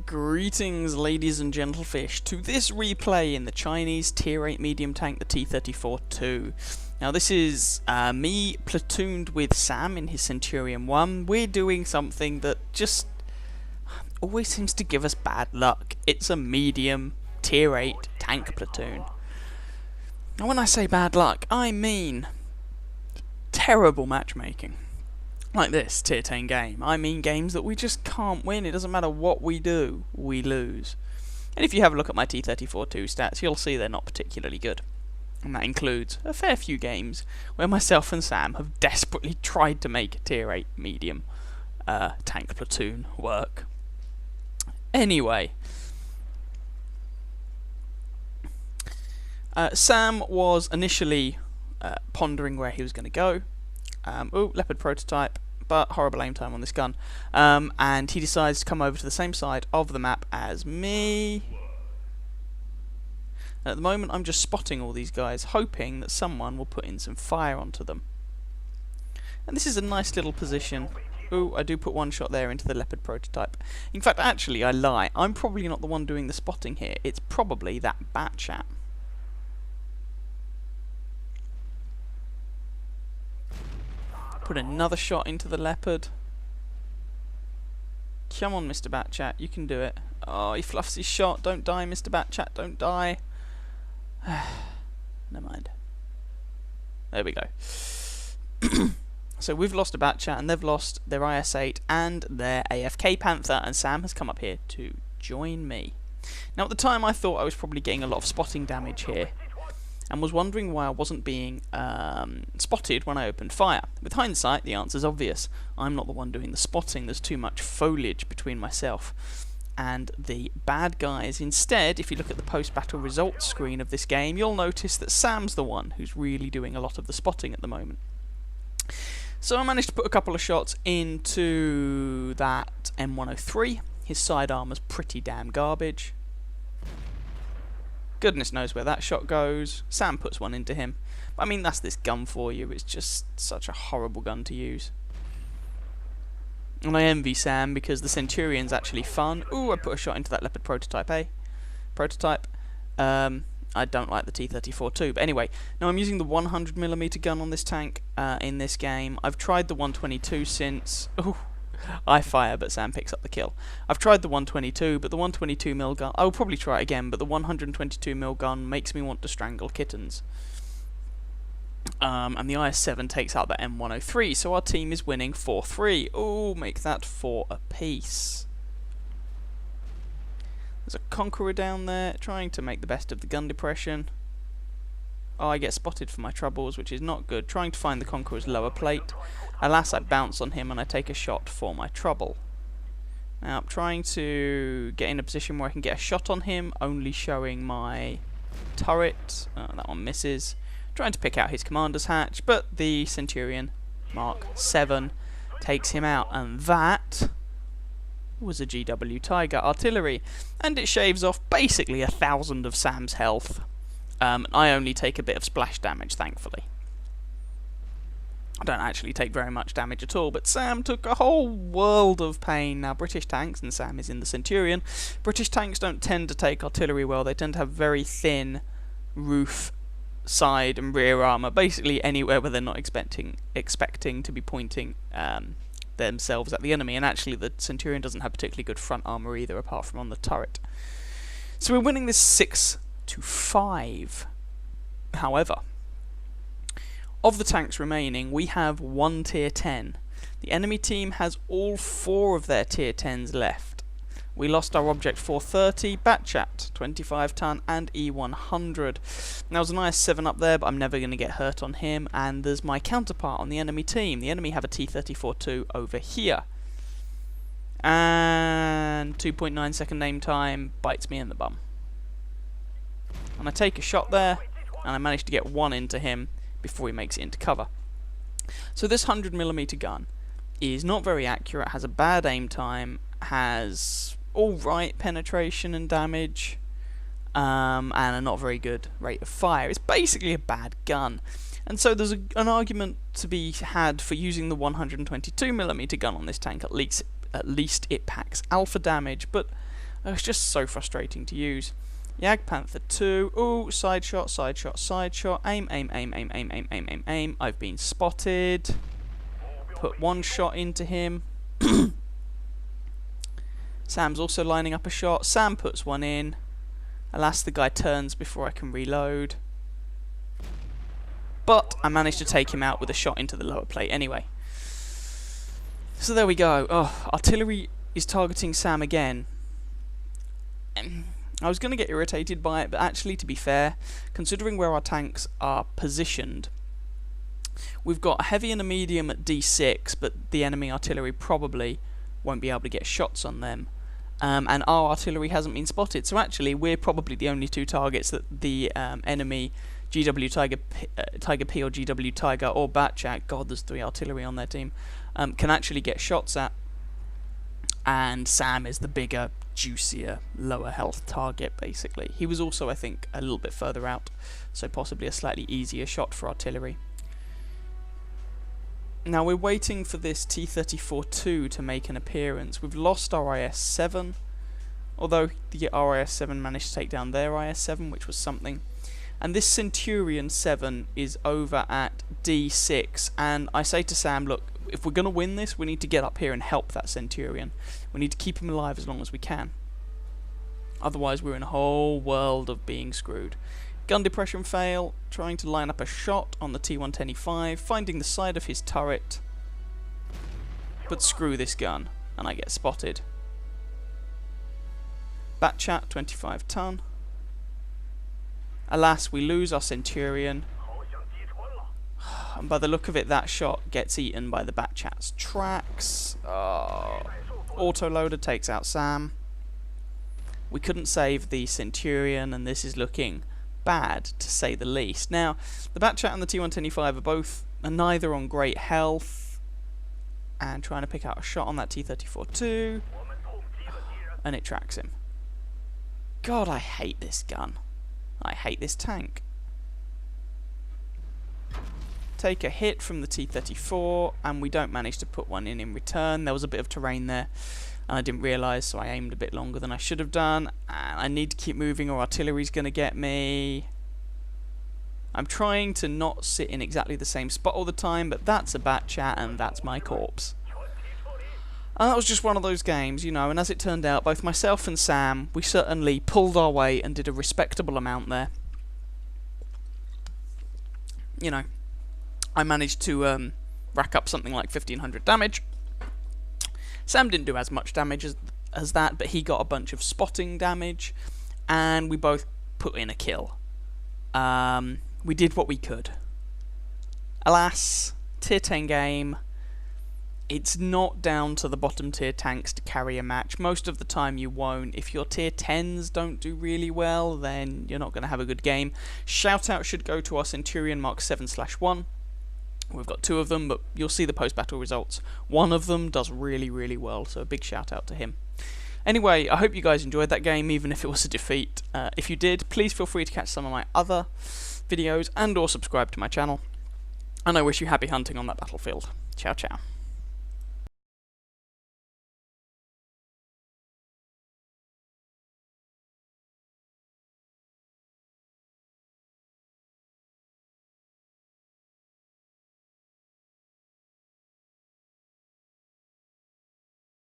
Greetings, ladies and gentlefish, to this replay in the Chinese Tier 8 medium tank, the T-34-2. Now this is me platooned with Sam in his Centurion 1. We're doing something that just always seems to give us bad luck. It's a medium Tier 8 tank platoon. Now when I say bad luck, I mean terrible matchmaking. Like this Tier 10 game. I mean games that we just can't win. It doesn't matter what we do, we lose. And if you have a look at my T-34-2 stats, you'll see they're not particularly good. And that includes a fair few games where myself and Sam have desperately tried to make a Tier 8 medium tank platoon work. Anyway, Sam was initially pondering where he was going to go. Leopard prototype, but horrible aim time on this gun. And he decides to come over to the same side of the map as me. And at the moment I'm just spotting all these guys, hoping that someone will put in some fire onto them. And this is a nice little position. I do put one shot there into the Leopard prototype. In fact, actually, I lie. I'm probably not the one doing the spotting here. It's probably that bat chap. Put another shot into the Leopard. Come on, Mr. Batchat, you can do it. Oh, he fluffs his shot. Don't die, Mr. Batchat, don't die. Never mind. There we go. So we've lost a Batchat, and they've lost their IS-8 and their AFK Panther, and Sam has come up here to join me. Now, at the time, I thought I was probably getting a lot of spotting damage here, and was wondering why I wasn't being spotted when I opened fire. With hindsight, the answer's obvious. I'm not the one doing the spotting. There's too much foliage between myself and the bad guys. Instead, if you look at the post-battle results screen of this game, you'll notice that Sam's the one who's really doing a lot of the spotting at the moment. So I managed to put a couple of shots into that M103. His side armor's pretty damn garbage. Goodness knows where that shot goes. Sam puts one into him. I mean, that's this gun for you. It's just such a horrible gun to use. And I envy Sam because the Centurion's actually fun. Ooh, I put a shot into that Leopard prototype, I don't like the T-34-2. But anyway, now I'm using the 100mm gun on this tank in this game. I've tried the 122 since... Ooh. I fire, but Sam picks up the kill. I've tried the 122, but the 122mm gun... I will probably try it again, but the 122mm gun makes me want to strangle kittens. And the IS-7 takes out the M103, so our team is winning 4-3. Oh, make that 4 apiece. There's a Conqueror down there, trying to make the best of the gun depression. Oh, I get spotted for my troubles, which is not good. Trying to find the Conqueror's lower plate. Alas, I bounce on him and I take a shot for my trouble. Now, I'm trying to get in a position where I can get a shot on him, only showing my turret. That one misses. Trying to pick out his commander's hatch, but the Centurion Mark 7 takes him out, and that was a GW Tiger artillery, and it shaves off basically 1,000 of Sam's health. I only take a bit of splash damage, thankfully. I don't actually take very much damage at all, but Sam took a whole world of pain. Now, British tanks, and Sam is in the Centurion, British tanks don't tend to take artillery well. They tend to have very thin roof, side and rear armour, basically anywhere where they're not expecting to be pointing themselves at the enemy, and actually the Centurion doesn't have particularly good front armour either, apart from on the turret. So we're winning this 6-5. However, of the tanks remaining, we have one Tier 10. The enemy team has all 4 of their Tier 10s left. We lost our Object 430, Batchat, 25 ton, and E100. Now, there's an IS-7 up there, but I'm never going to get hurt on him. And there's my counterpart on the enemy team. The enemy have a T-34-2 over here. And 2.9 second aim time bites me in the bum. And I take a shot there, and I manage to get one into him before he makes it into cover. So this 100mm gun is not very accurate, has a bad aim time, has alright penetration and damage, and a not very good rate of fire. It's basically a bad gun. And so there's an argument to be had for using the 122mm gun on this tank. At least it packs alpha damage, but It's just so frustrating to use. Panther 2. Ooh, side shot, side shot, side shot. Aim, aim, aim, aim, aim, aim, aim, aim, aim. I've been spotted. Put one shot into him. Sam's also lining up a shot. Sam puts one in. Alas, the guy turns before I can reload. But I managed to take him out with a shot into the lower plate anyway. So there we go. Oh, artillery is targeting Sam again. I was going to get irritated by it, but actually, to be fair, considering where our tanks are positioned, we've got a heavy and a medium at D6, but the enemy artillery probably won't be able to get shots on them. And our artillery hasn't been spotted, so actually we're probably the only two targets that the enemy GW Tiger P or GW Tiger or Batchat, God, there's 3 artillery on their team, can actually get shots at. And Sam is the bigger, juicier, lower health target, basically. He was also, I think, a little bit further out, so possibly a slightly easier shot for artillery. Now we're waiting for this T-34-2 to make an appearance. We've lost our IS-7, although the IS-7 managed to take down their IS-7, which was something. And this Centurion 7 is over at D6, and I say to Sam, look, if we're going to win this, we need to get up here and help that Centurion. We need to keep him alive as long as we can. Otherwise we're in a whole world of being screwed. Gun depression fail, trying to line up a shot on the T-125, finding the side of his turret. But screw this gun, and I get spotted. Batchat, 25 ton. Alas, we lose our Centurion. And by the look of it, that shot gets eaten by the Batchat's tracks. Oh. Autoloader takes out Sam. We couldn't save the Centurion, and this is looking bad, to say the least. Now, the Batchat and the T-125 are neither on great health, and trying to pick out a shot on that T-34-2, and it tracks him. God, I hate this gun. I hate this tank. Take a hit from the T-34, and we don't manage to put one in return. There was a bit of terrain there, and I didn't realise, so I aimed a bit longer than I should have done. And I need to keep moving or artillery's going to get me. I'm trying to not sit in exactly the same spot all the time, but that's a Batchat and that's my corpse. And that was just one of those games, you know, and as it turned out, both myself and Sam, we certainly pulled our weight and did a respectable amount there. You know, I managed to rack up something like 1500 damage. Sam didn't do as much damage as that, but he got a bunch of spotting damage, and we both put in a kill. We did what we could. Alas, tier 10 game, it's not down to the bottom tier tanks to carry a match. Most of the time you won't. If your tier 10s don't do really well, then you're not going to have a good game. Shout out should go to our Centurion Mark 7/1. We've got 2 of them, but you'll see the post-battle results. One of them does really, really well, so a big shout out to him. Anyway, I hope you guys enjoyed that game, even if it was a defeat. If you did, please feel free to catch some of my other videos and or subscribe to my channel. And I wish you happy hunting on that battlefield. Ciao, ciao.